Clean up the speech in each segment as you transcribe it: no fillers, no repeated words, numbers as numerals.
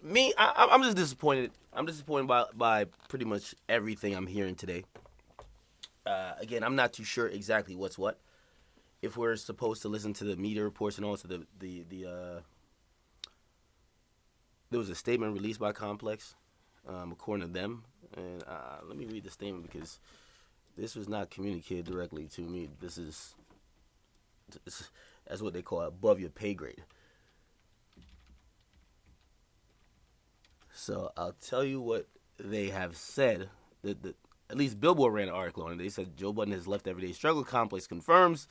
I'm just disappointed. I'm disappointed by pretty much everything I'm hearing today. Again, I'm not too sure exactly what's what. If we're supposed to listen to the media reports and also there was a statement released by Complex, according to them, and let me read the statement because this was not communicated directly to me. This, that's what they call above your pay grade. So I'll tell you what they have said. At least Billboard ran an article on it. They said Joe Budden has left everyday struggle. Complex confirms.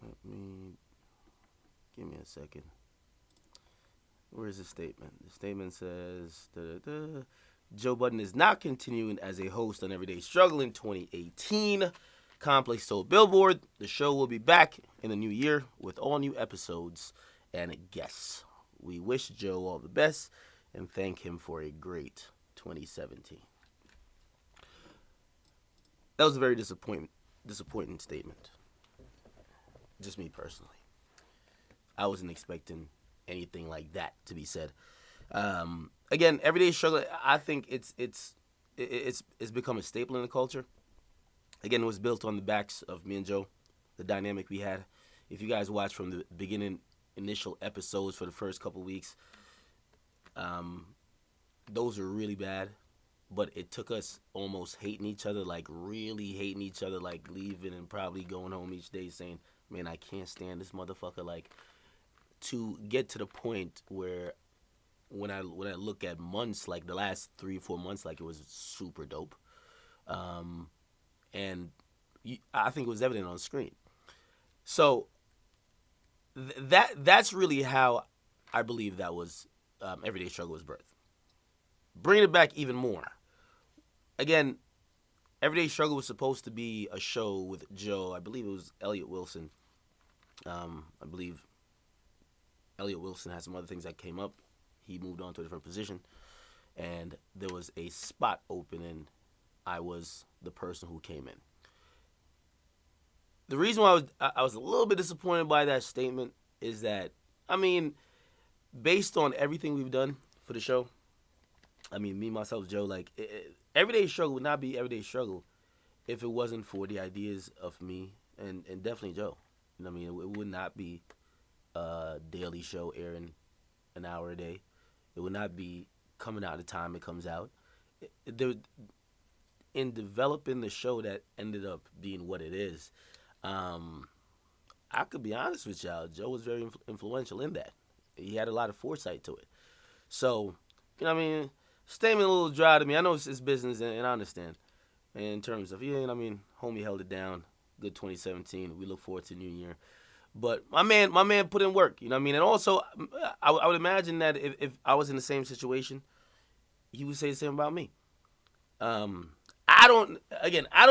Let me give me a second. Where is the statement? The statement says Joe Budden is not continuing as a host on Everyday Struggle in 2018. Complex told Billboard the show will be back in the new year with all new episodes and guests. We wish Joe all the best and thank him for a great 2017. That was a very disappointing statement. Just me personally. I wasn't expecting anything like that to be said. Again, everyday struggle. I think it's become a staple in the culture. Again, it was built on the backs of me and Joe, the dynamic we had. If you guys watch from the beginning, initial episodes for the first couple weeks, those were really bad. But it took us almost hating each other, like really hating each other, like leaving and probably going home each day saying, man, I can't stand this motherfucker. Like, to get to the point where when I look at months, like the last 3 or 4 months, like it was super dope. And I think it was evident on the screen. So that's really how I believe that was Everyday Struggle was birthed. Bringing it back even more. Again, Everyday Struggle was supposed to be a show with Joe. I believe it was Elliot Wilson. I believe Elliot Wilson had some other things that came up. He moved on to a different position. And there was a spot open, and I was the person who came in. The reason why I was a little bit disappointed by that statement is that, I mean, based on everything we've done for the show, I mean, me, myself, Joe, like, Everyday Struggle would not be Everyday Struggle if it wasn't for the ideas of me and definitely Joe. You know what I mean? It would not be a daily show airing an hour a day. It would not be coming out the time it comes out. In developing the show that ended up being what it is, I could be honest with y'all, Joe was very influential in that. He had a lot of foresight to it. So, you know what I mean? Statement a little dry to me. I know it's business, and I understand. In terms of, yeah, I mean, homie held it down. Good 2017. We look forward to New Year. But my man put in work. You know what I mean? And also, I would imagine that if I was in the same situation, he would say the same about me. I don't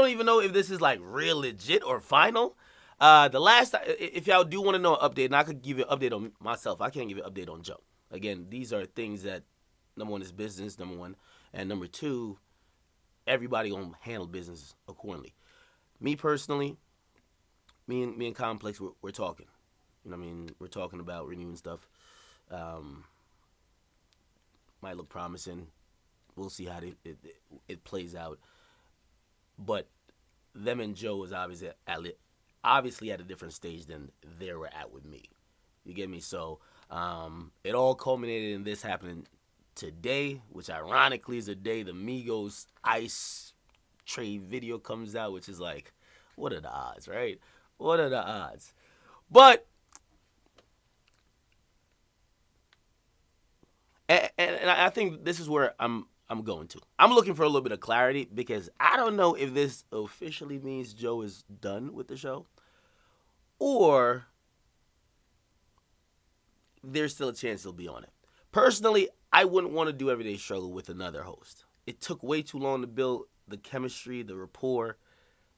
even know if this is like real legit or final. If y'all do want to know an update, and I could give you an update on myself, I can't give you an update on Joe. Again, these are things that, number one, is business, number one. And number two, everybody gonna handle business accordingly. Me personally, me and Complex, we're talking. You know what I mean? We're talking about renewing stuff. Might look promising. We'll see how it plays out. But them and Joe is obviously at a different stage than they were at with me. You get me? So it all culminated in this happening today, which ironically is the day the Migos Ice Trade video comes out, which is like, what are the odds, right? What are the odds? But and I think this is where I'm going to. I'm looking for a little bit of clarity because I don't know if this officially means Joe is done with the show or there's still a chance he'll be on it. Personally, I wouldn't want to do Everyday Struggle with another host. It took way too long to build the chemistry, the rapport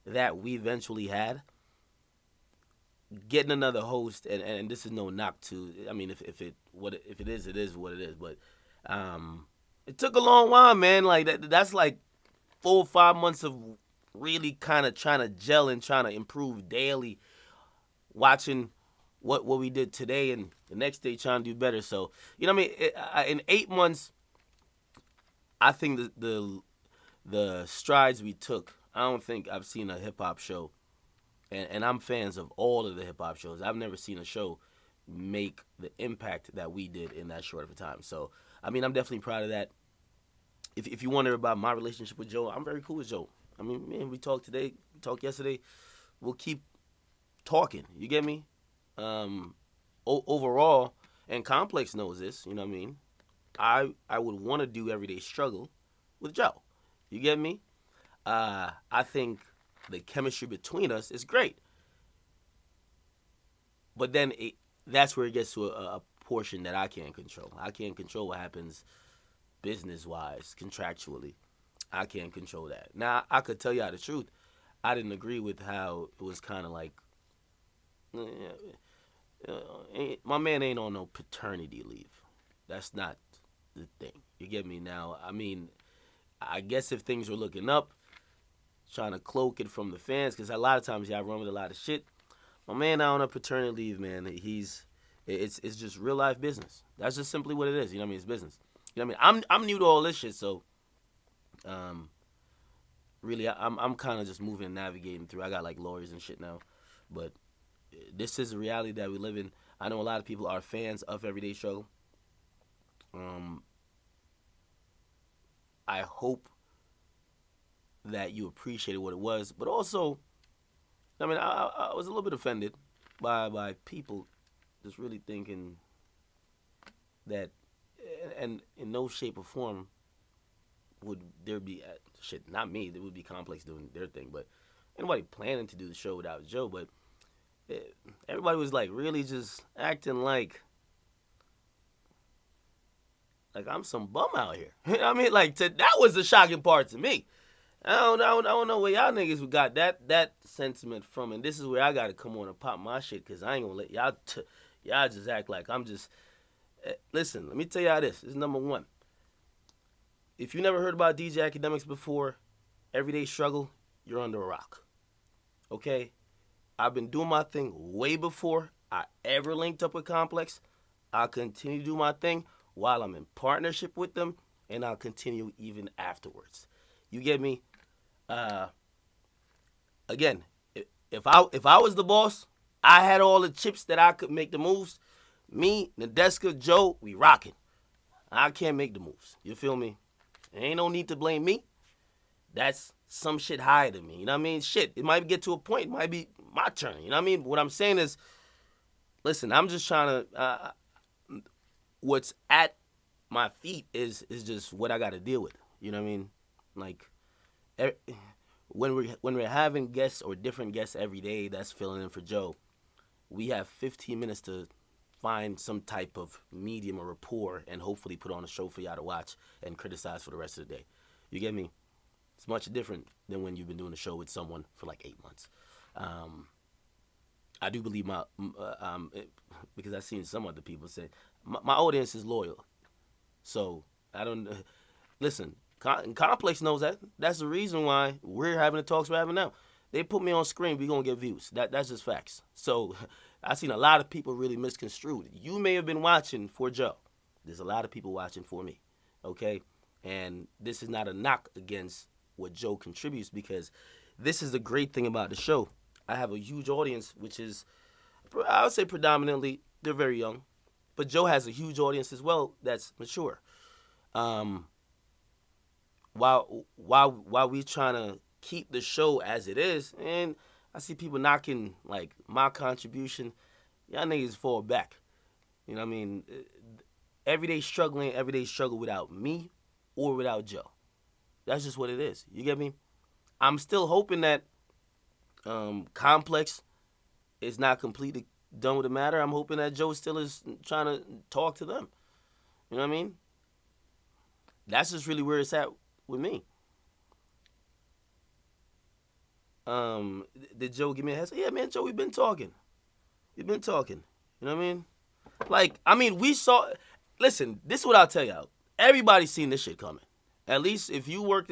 that we eventually had. Getting another host, and this is no knock to. I mean, if it is, it is what it is. But it took a long while, man. Like that's like 4 or 5 months of really kind of trying to gel and trying to improve daily. Watching what we did today and the next day trying to do better. So in 8 months, I think the strides we took. I don't think I've seen a hip hop show, and I'm fans of all of the hip hop shows. I've never seen a show make the impact that we did in that short of a time. So I'm definitely proud of that. If you wonder about my relationship with Joe, I'm very cool with Joe. Man, we talked today, we talked yesterday. We'll keep talking. You get me? Overall, and Complex knows this. You know what I mean? I would want to do Everyday Struggle with Joe. You get me? I think the chemistry between us is great. But then that's where it gets to a portion that I can't control. I can't control what happens business-wise, contractually. I can't control that. Now, I could tell y'all the truth. I didn't agree with how it was kind of like, my man ain't on no paternity leave. That's not the thing. You get me? Now, I guess if things were looking up, trying to cloak it from the fans, because a lot of times y'all run with a lot of shit. My man not on a paternity leave, man. It's just real life business. That's just simply what it is. You know what I mean? It's business. You know what I mean? I'm new to all this shit, so really I'm kind of just moving and navigating through. I got like lawyers and shit now, but this is the reality that we live in. I know a lot of people are fans of Everyday Struggle. I hope that you appreciated what it was, but also, I was a little bit offended by people just really thinking that, and in no shape or form would there be shit. Not me. There would be Complex doing their thing, but anybody planning to do the show without Joe. But everybody was like really just acting like I'm some bum out here. That was the shocking part to me. I don't know where y'all niggas got that sentiment from, and this is where I gotta come on and pop my shit, because I ain't gonna let y'all just act like I'm just. Listen, let me tell y'all this. This is number one. If you never heard about DJ Akademiks before, Everyday Struggle, you're under a rock. Okay? I've been doing my thing way before I ever linked up with Complex. I'll continue to do my thing while I'm in partnership with them, and I'll continue even afterwards. You get me? Again, if I was the boss, I had all the chips that I could make the moves. Me, Nadeska, Joe, we rocking. I can't make the moves. You feel me? There ain't no need to blame me. That's some shit higher than me. You know what I mean? Shit, it might get to a point. It might be my turn. You know what I mean? What I'm saying is, listen, I'm just trying to, what's at my feet is just what I got to deal with. You know what I mean? Like, when we're having guests or different guests every day that's filling in for Joe, we have 15 minutes to find some type of medium or rapport and hopefully put on a show for y'all to watch and criticize for the rest of the day. You get me? It's much different than when you've been doing a show with someone for like 8 months. I do believe because I've seen some other people say, my audience is loyal. So, I don't, listen, Complex knows that. That's the reason why we're having the talks we're having now. They put me on screen, we're going to get views. That's just facts. So, I've seen a lot of people really misconstrued. You may have been watching for Joe. There's a lot of people watching for me, okay? And this is not a knock against what Joe contributes, because this is the great thing about the show. I have a huge audience, which is, I would say predominantly, they're very young. But Joe has a huge audience as well that's mature. While we trying to keep the show as it is, and I see people knocking like my contribution, y'all niggas fall back. You know what I mean? Everyday struggle without me or without Joe. That's just what it is. You get me? I'm still hoping that Complex is not completely done with the matter. I'm hoping that Joe still is trying to talk to them. You know what I mean? That's just really where it's at with me. Did Joe give me a heads up? Yeah, man, Joe, we've been talking. We've been talking. You know what I mean? We saw. Listen, this is what I'll tell y'all. Everybody's seen this shit coming. At least if you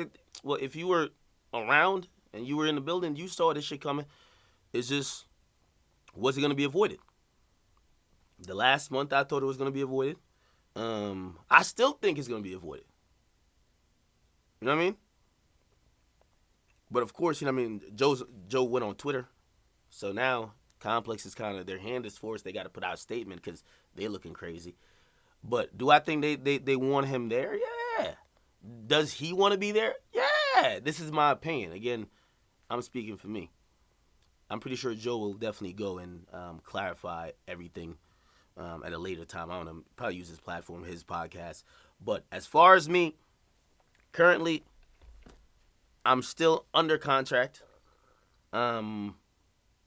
if you were around and you were in the building, you saw this shit coming. It's just, was it going to be avoided? The last month I thought it was going to be avoided. I still think it's going to be avoided. You know what I mean? But of course, you know what I mean. Joe went on Twitter, so now Complex is kind of their hand is forced. They got to put out a statement because they're looking crazy. But do I think they want him there? Yeah. Does he want to be there? Yeah. This is my opinion. Again, I'm speaking for me. I'm pretty sure Joe will definitely go and clarify everything at a later time. I don't know. Probably use his platform, his podcast. But as far as me, currently, I'm still under contract. I'm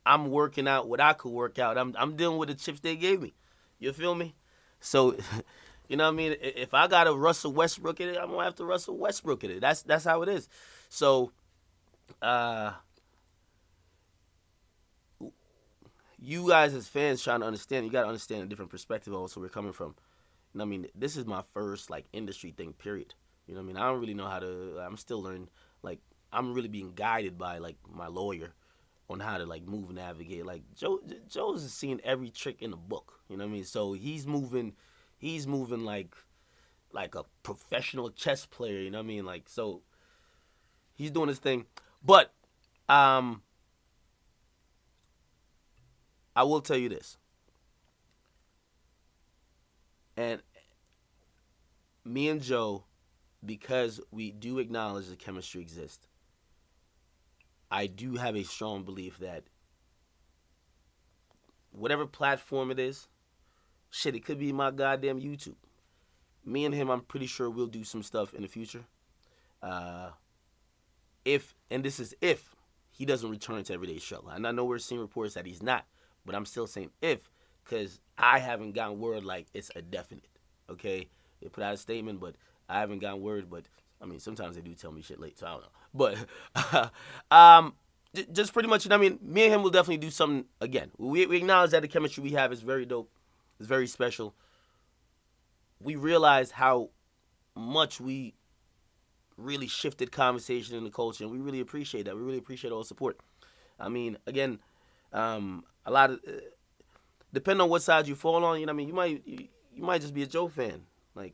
working out what I could work out. I'm dealing with the chips they gave me. You feel me? So, you know what I mean? If I got to Russell Westbrook it, I'm gonna have to Russell Westbrook it. That's how it is. So, you guys as fans trying to understand, you got to understand a different perspective also where we're coming from. You know what I mean? This is my first like industry thing, period. You know what I mean? I don't really know how to. I'm still learning. Like I'm really being guided by like my lawyer on how to like move and navigate. Like Joe's seen every trick in the book. You know what I mean? So he's moving like a professional chess player. You know what I mean? Like so he's doing his thing. But I will tell you this, and me and Joe, because we do acknowledge the chemistry exists, I do have a strong belief that whatever platform it is, shit, it could be my goddamn YouTube. Me and him, I'm pretty sure we'll do some stuff in the future. Uh, if, and this is if, he doesn't return to Everyday Struggle. And I know we're seeing reports that he's not, but I'm still saying if, because I haven't gotten word like it's a definite. Okay? They put out a statement, but I haven't gotten word. But, I mean, sometimes they do tell me shit late, so I don't know. But, just pretty much, you know what I mean? Me and him will definitely do something again. We acknowledge that the chemistry we have is very dope. It's very special. We realize how much we really shifted conversation in the culture, and we really appreciate that. We really appreciate all the support. I mean, again, a lot of depending on what side you fall on, you know, what I mean, you might just be a Joe fan. Like,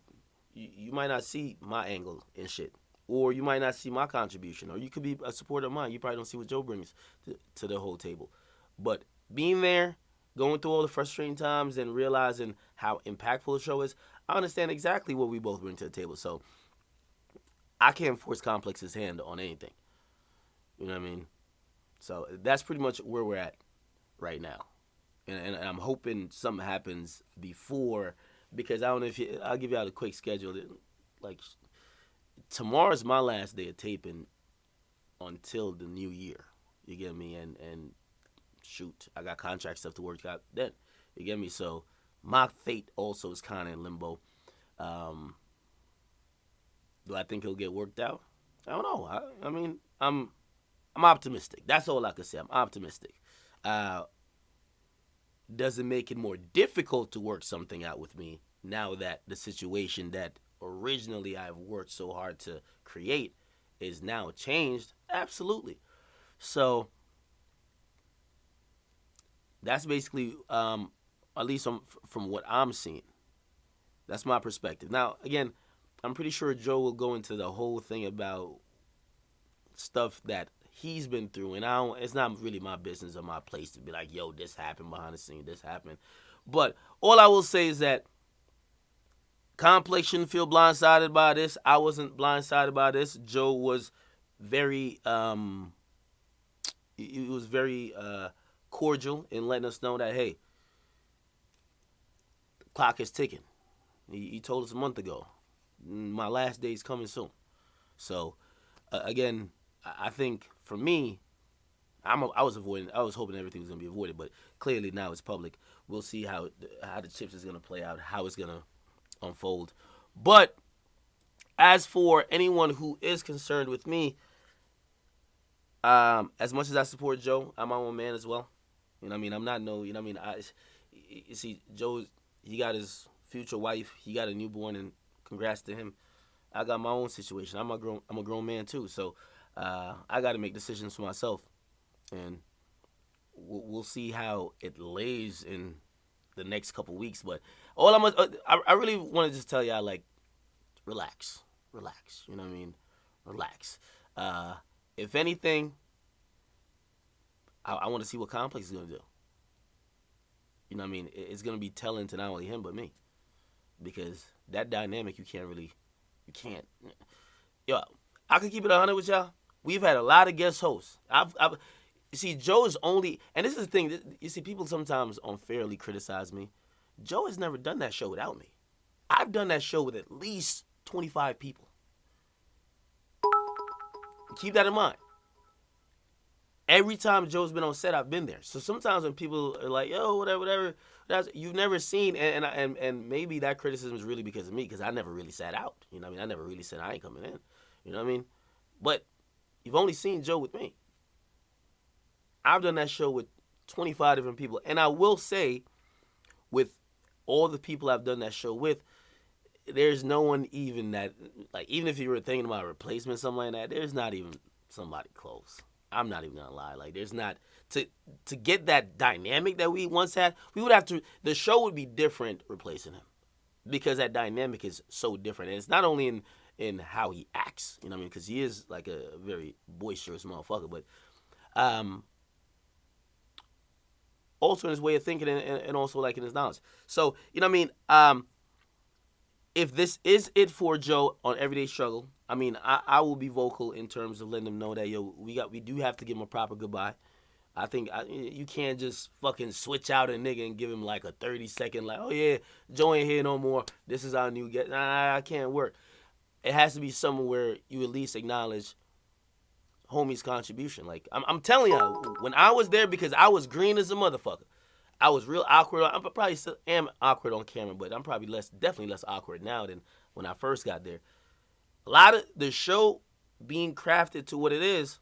you might not see my angle and shit, or you might not see my contribution, or you could be a supporter of mine. You probably don't see what Joe brings to the whole table. But being there, going through all the frustrating times, and realizing how impactful the show is, I understand exactly what we both bring to the table. So I can't force Complex's hand on anything. You know what I mean? So that's pretty much where we're at right now. And I'm hoping something happens before, because I don't know if I'll give y'all a quick schedule. Like, tomorrow's my last day of taping until the new year. You get me? And shoot, I got contract stuff to work out then. You get me? So my fate also is kind of in limbo. Do I think it'll get worked out? I don't know. I mean, I'm optimistic. That's all I can say. I'm optimistic. Does it make it more difficult to work something out with me now that the situation that originally I've worked so hard to create is now changed? Absolutely. So that's basically, at least from what I'm seeing. That's my perspective. Now, again, I'm pretty sure Joe will go into the whole thing about stuff that he's been through, and it's not really my business or my place to be like, yo, this happened behind the scene, this happened. But all I will say is that Complex shouldn't feel blindsided by this. I wasn't blindsided by this. Joe was very, he was very cordial in letting us know that, hey, the clock is ticking. He told us a month ago, my last day is coming soon. So, again, I think for me, I was hoping everything was gonna be avoided, but clearly now it's public. We'll see how the chips is gonna play out, how it's gonna unfold. But as for anyone who is concerned with me, as much as I support Joe, I'm my own man as well. You know what I mean? I'm not you know what I mean? You see, Joe, he got his future wife, he got a newborn, and congrats to him. I got my own situation. I'm a grown man too, so I got to make decisions for myself, and we'll see how it lays in the next couple weeks. But all I really want to just tell y'all, like, relax, relax. You know what I mean? Relax. If anything, I want to see what Complex is gonna do. You know what I mean? It's gonna be telling to not only him but me, because that dynamic you can't. Yo, I could keep it 100 with y'all. We've had a lot of guest hosts. You see, Joe's only, and this is the thing. You see, people sometimes unfairly criticize me. Joe has never done that show without me. I've done that show with at least 25 people. Keep that in mind. Every time Joe's been on set, I've been there. So sometimes when people are like, "Yo, whatever," you've never seen, and maybe that criticism is really because of me, because I never really sat out. You know what I mean? I never really said I ain't coming in. You know what I mean? But you've only seen Joe with me. I've done that show with 25 different people. And I will say, with all the people I've done that show with, there's no one even that, like, even if you were thinking about a replacement, something like that, there's not even somebody close. I'm not even gonna lie. Like, there's not, to get that dynamic that we once had, we would have to, the show would be different replacing him. Because that dynamic is so different. And it's not only in how he acts, you know what I mean? Because he is like a very boisterous motherfucker, but also in his way of thinking and also like in his knowledge. So, you know what I mean? If this is it for Joe on Everyday Struggle, I mean, I will be vocal in terms of letting him know that, yo, we do have to give him a proper goodbye. I think you can't just fucking switch out a nigga and give him like a 30-second, like, oh yeah, Joe ain't here no more. This is our new guest. Nah, I can't work. It has to be somewhere where you at least acknowledge homie's contribution. Like, I'm telling y'all, when I was there, because I was green as a motherfucker, I was real awkward. I probably still am awkward on camera, but I'm probably definitely less awkward now than when I first got there. A lot of the show being crafted to what it is,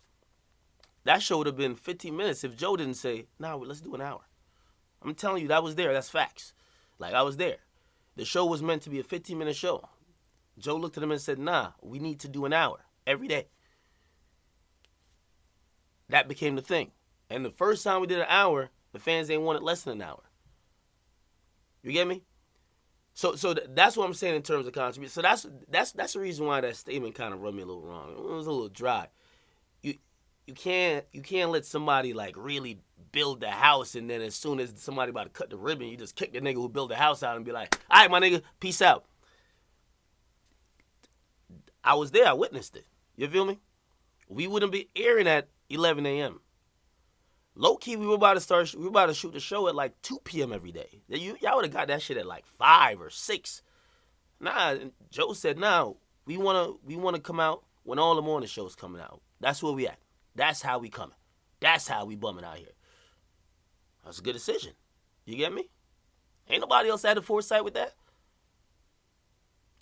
that show would have been 15 minutes if Joe didn't say, nah, let's do an hour. I'm telling you, that was there. That's facts. Like, I was there. The show was meant to be a 15-minute show. Joe looked at him and said, nah, we need to do an hour every day. That became the thing. And the first time we did an hour, the fans ain't wanted less than an hour. You get me? So that's what I'm saying in terms of contribution. So that's the reason why that statement kind of rubbed me a little wrong. It was a little dry. You can't let somebody like really build the house, and then as soon as somebody about to cut the ribbon, you just kick the nigga who built the house out and be like, all right, my nigga, peace out. I was there. I witnessed it. You feel me? We wouldn't be airing at 11 a.m. Low key, we were about to shoot the show at like 2 p.m. every day. Y'all would have got that shit at like 5 or 6. Nah, Joe said, nah, we wanna come out when all the morning shows coming out. That's where we at. That's how we coming. That's how we bumming out here. That's a good decision. You get me? Ain't nobody else had the foresight with that.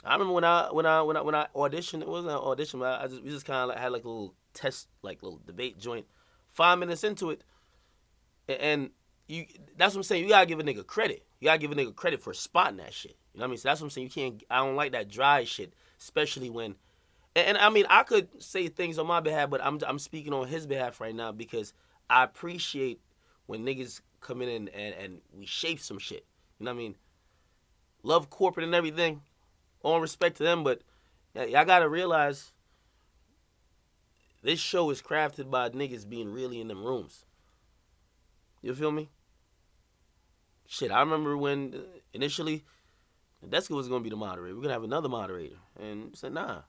I remember when I auditioned. It wasn't an audition, but we just kind of like had like a little test, like little debate joint. 5 minutes into it, and that's what I'm saying. You gotta give a nigga credit. You gotta give a nigga credit for spotting that shit. You know what I mean? So that's what I'm saying. I don't like that dry shit, especially when. And I mean, I could say things on my behalf, but I'm speaking on his behalf right now because I appreciate when niggas come in and we shape some shit. You know what I mean? Love corporate and everything. All respect to them, but y'all gotta realize this show is crafted by niggas being really in them rooms. You feel me? Shit, I remember when initially Deska was gonna be the moderator. We're gonna have another moderator. And we said, nah.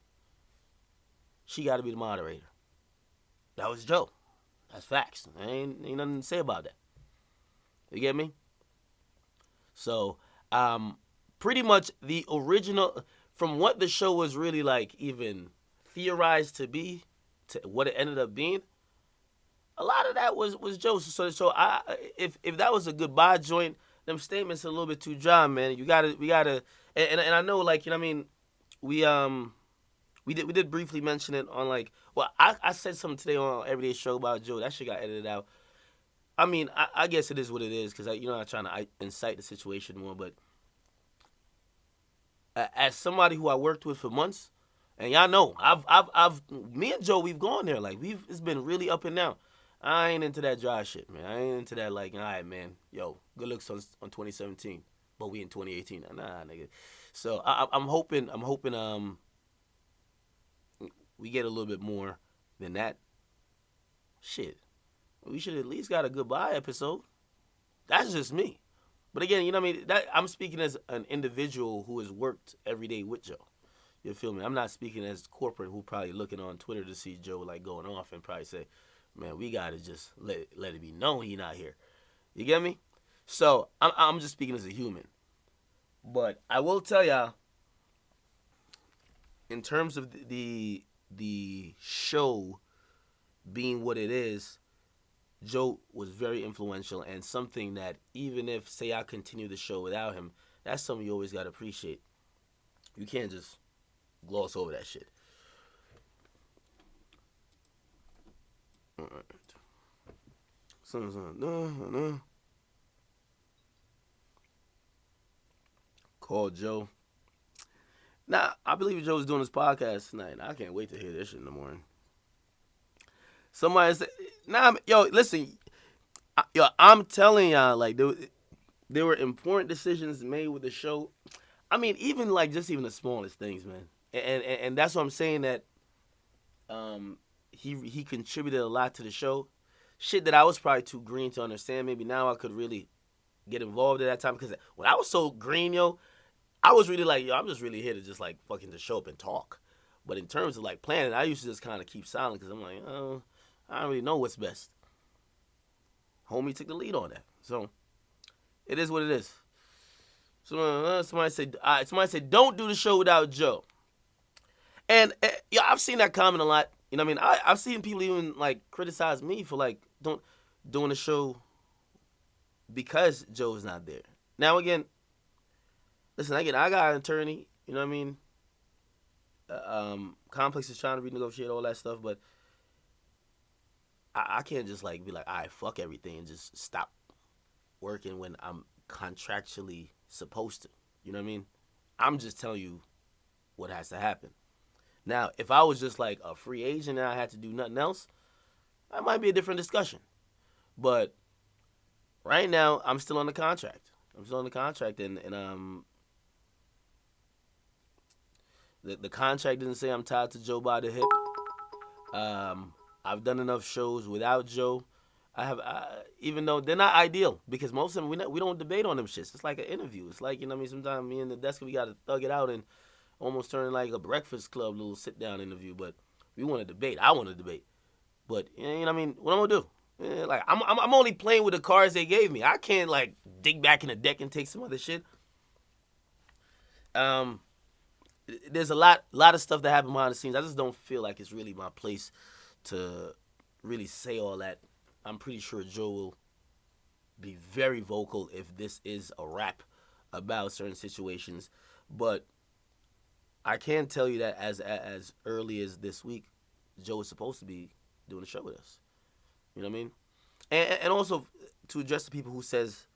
She gotta be the moderator. That was Joe. That's facts. Ain't nothing to say about that. You get me? So, pretty much the original, from what the show was really like even theorized to be, to what it ended up being, a lot of that was Joe. So if that was a goodbye joint, them statements are a little bit too dry, man. We gotta, and I know, like, you know what I mean, we did briefly mention it on, like, well, I said something today on Everyday Show about Joe. That shit got edited out. I mean, I guess it is what it is, because I'm trying to incite the situation more, but as somebody who I worked with for months, and y'all know, me and Joe, we've gone there. Like, it's been really up and down. I ain't into that dry shit, man. I ain't into that like, all right, man. Yo, good looks on 2017, but we in 2018. Nah, nigga. So I'm hoping we get a little bit more than that. Shit, we should at least got a goodbye episode. That's just me. But again, you know what I mean. That I'm speaking as an individual who has worked every day with Joe. You feel me? I'm not speaking as corporate who probably looking on Twitter to see Joe like going off and probably say, "Man, we gotta just let it be known he not here." You get me? So I'm just speaking as a human. But I will tell y'all, in terms of the show being what it is, Joe was very influential and something that even if say I continue the show without him, that's something you always gotta appreciate. You can't just gloss over that shit. All right. No. Call Joe. Nah, I believe Joe's doing his podcast tonight. I can't wait to hear this shit in the morning. Somebody said, "Nah, yo, listen, I'm telling y'all, like there were important decisions made with the show. I mean, even like just even the smallest things, man. And that's what I'm saying that he contributed a lot to the show. Shit that I was probably too green to understand. Maybe now I could really get involved at that time because when I was so green, yo, I was really like, yo, I'm just really here to just like fucking just show up and talk. But in terms of like planning, I used to just kind of keep silent because I'm like, oh, I don't really know what's best. Homie took the lead on that, so it is what it is. So somebody said, don't do the show without Joe. And yeah, I've seen that comment a lot. You know what I mean? I've seen people even like criticize me for like don't doing the show because Joe's not there. Now again, listen, I got an attorney. You know what I mean? Complex is trying to renegotiate all that stuff, but I can't just like be like, all right, fuck everything and just stop working when I'm contractually supposed to. You know what I mean? I'm just telling you what has to happen. Now, if I was just like a free agent and I had to do nothing else, that might be a different discussion. But right now, I'm still on the contract. And the contract didn't say I'm tied to Joe by the hip. I've done enough shows without Joe. I have, even though they're not ideal, because most of them we don't debate on them shits. It's like an interview. It's like, you know what I mean. Sometimes me and the desk we gotta thug it out and almost turn like a Breakfast Club little sit down interview. But we want to debate. I want to debate. But you know what I mean. What I'm gonna do? Like I'm only playing with the cards they gave me. I can't like dig back in the deck and take some other shit. Um, there's a lot of stuff that happened behind the scenes. I just don't feel like it's really my place to really say all that. I'm pretty sure Joe will be very vocal if this is a rap about certain situations. But I can tell you that as early as this week, Joe is supposed to be doing a show with us. You know what I mean? And also to address the people who says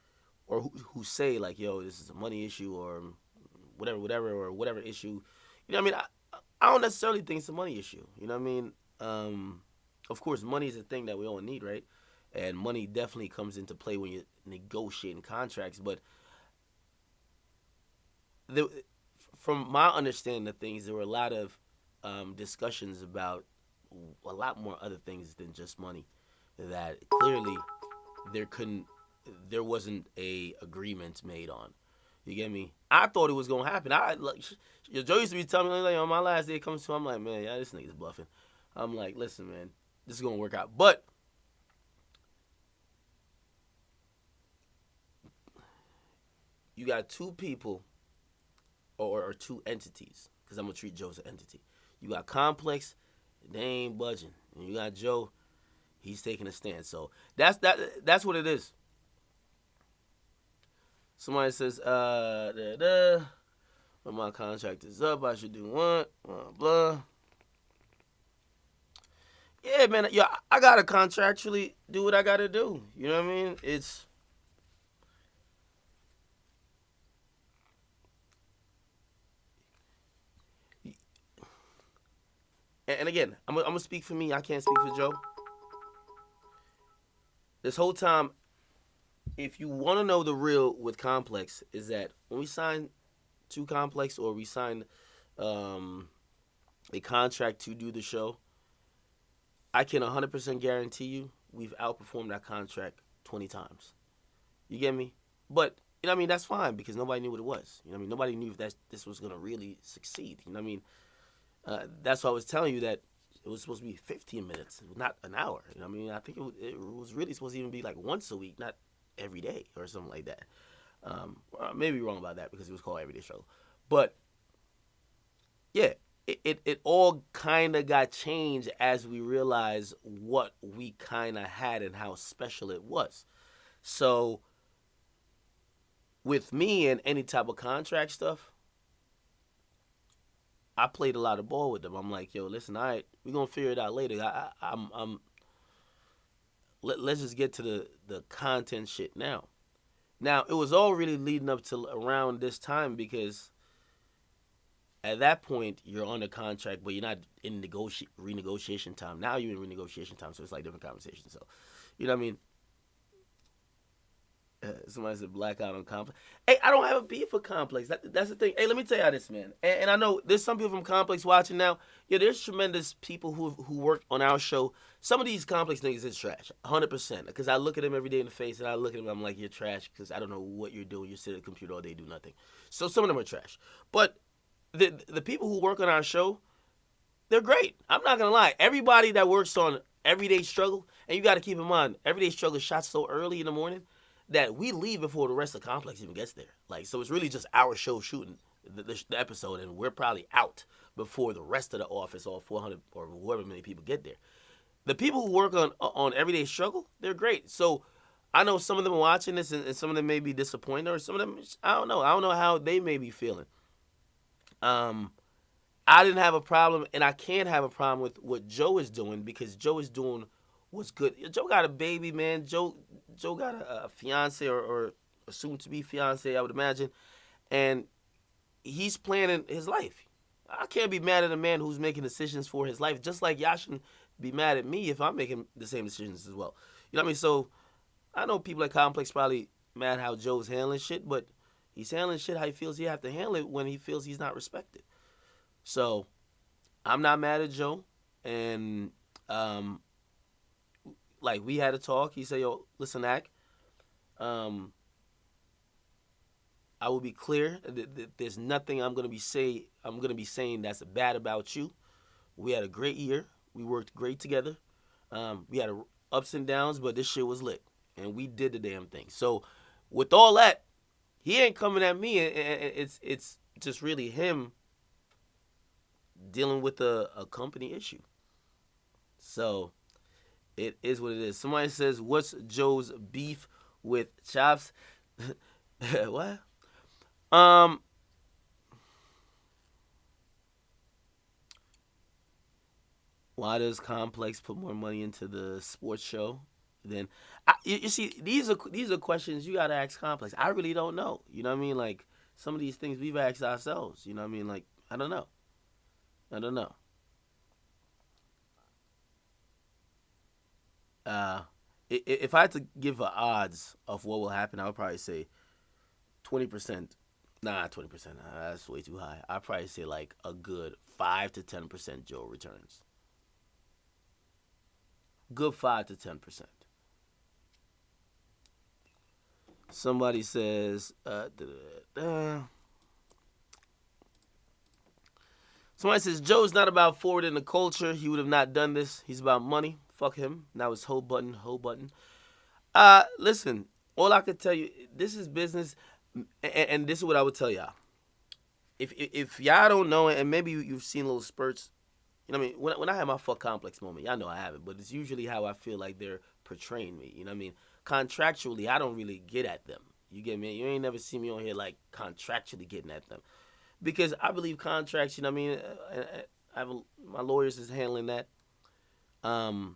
or who say like, yo, this is a money issue or whatever issue. You know what I mean? I don't necessarily think it's a money issue. You know what I mean? Of course, money is a thing that we all need, right? And money definitely comes into play when you're negotiating contracts. But the, from my understanding of things, there were a lot of discussions about a lot more other things than just money. That clearly there couldn't, there wasn't a agreement made on. You get me? I thought it was gonna happen. I like Joe used to be telling me like on my last day it comes to, I'm like, man, yeah, this nigga's bluffing. I'm like, listen, man, this is gonna work out. But you got two people or two entities, because I'm gonna treat Joe as an entity. You got Complex, they ain't budging, and you got Joe, he's taking a stand. So that's what it is. Somebody says, when my contract is up, I should do what? Blah, blah. Yeah, man, yeah, I gotta contractually do what I gotta do. You know what I mean? It's and again, I'm gonna speak for me. I can't speak for Joe. This whole time, if you want to know the real with Complex, is that when we signed to Complex or we signed um, a contract to do the show, I can 100% guarantee you we've outperformed that contract 20 times. You get me? But you know what I mean, that's fine because nobody knew what it was. You know what I mean, nobody knew if this was gonna really succeed. You know what I mean? That's why I was telling you that it was supposed to be 15 minutes, not an hour. You know what I mean? I think it was really supposed to even be like once a week, not every day or something like that. Well, I may be wrong about that because it was called Everyday Struggle. But yeah, it all kind of got changed as we realized what we kind of had and how special it was. So with me and any type of contract stuff, I played a lot of ball with them. I'm like, yo, listen, all right, we're gonna figure it out later. I'm let's just get to the content shit now. Now it was all really leading up to around this time because at that point you're on a contract, but you're not in renegotiation time. Now you're in renegotiation time, so it's like different conversations. So, you know what I mean? Somebody said blackout on Complex. Hey, I don't have a beef for Complex. That's the thing. Hey, let me tell you this, man. And I know there's some people from Complex watching now. Yeah, there's tremendous people who work on our show. Some of these Complex niggas is trash, 100%. Because I look at them every day in the face, and I look at them, I'm like, you're trash, because I don't know what you're doing. You sit at the computer all day, do nothing. So some of them are trash. But the people who work on our show, they're great. I'm not gonna lie. Everybody that works on Everyday Struggle, and you got to keep in mind, Everyday Struggle shot so early in the morning that we leave before the rest of the complex even gets there. Like, so it's really just our show shooting the episode, and we're probably out before the rest of the office, all 400 or however many people get there. The people who work on Everyday Struggle, they're great. So I know some of them are watching this, and some of them may be disappointed, or some of them, I don't know. I don't know how they may be feeling. Um, I didn't have a problem, and I can't have a problem with what Joe is doing because Joe is doing what's good. Joe got a baby, man. Joe got a fiance or a soon to be fiance, I would imagine, and he's planning his life. I can't be mad at a man who's making decisions for his life, just like y'all shouldn't be mad at me if I'm making the same decisions as well. You know what I mean? So I know people at Complex probably mad how Joe's handling shit, but he's handling shit how he feels he have to handle it when he feels he's not respected. So I'm not mad at Joe, and um, like we had a talk. He said, "Yo, listen, Ak, um, I will be clear. There's nothing I'm gonna be saying that's bad about you. We had a great year. We worked great together. We had ups and downs, but this shit was lit, and we did the damn thing. So, with all that, he ain't coming at me. It's just really him dealing with a company issue. So it is what it is. Somebody says, "What's Joe's beef with Chops?" What? Um, why does Complex put more money into the sports show than? You see, these are questions you gotta ask Complex. I really don't know. You know what I mean? Like some of these things we've asked ourselves. You know what I mean? Like I don't know. I don't know. Uh, if I had to give a odds of what will happen, I would probably say 20%. Nah, 20%. That's way too high. I'd probably say like a good 5 to 10% Joe returns. Good 5 to 10%. Somebody says, somebody says Joe's not about forwarding the culture. He would have not done this. He's about money. Fuck him. Now it's whole button. Listen. All I could tell you, this is business, and this is what I would tell y'all. If y'all don't know it, and maybe you've seen little spurts, you know what I mean? When I have my fuck complex moment, y'all know I have it, but it's usually how I feel like they're portraying me. You know what I mean? Contractually, I don't really get at them. You get me? You ain't never see me on here like contractually getting at them because I believe contracts. You know what I mean? My lawyers is handling that. Um,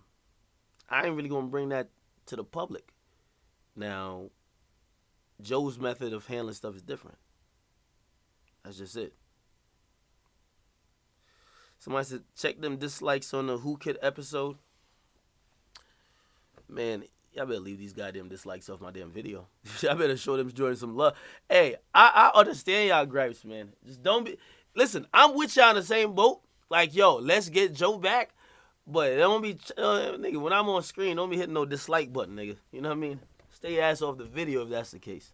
I ain't really gonna bring that to the public. Now, Joe's method of handling stuff is different. That's just it. Somebody said check them dislikes on the Who Kid episode. Man, y'all better leave these goddamn dislikes off my damn video. Y'all better show them Jordan some love. Hey, I understand y'all gripes, man. Just don't be. Listen, I'm with y'all in the same boat. Like, yo, let's get Joe back. But don't be, nigga, when I'm on screen, don't be hitting no dislike button, nigga. You know what I mean? Stay your ass off the video if that's the case.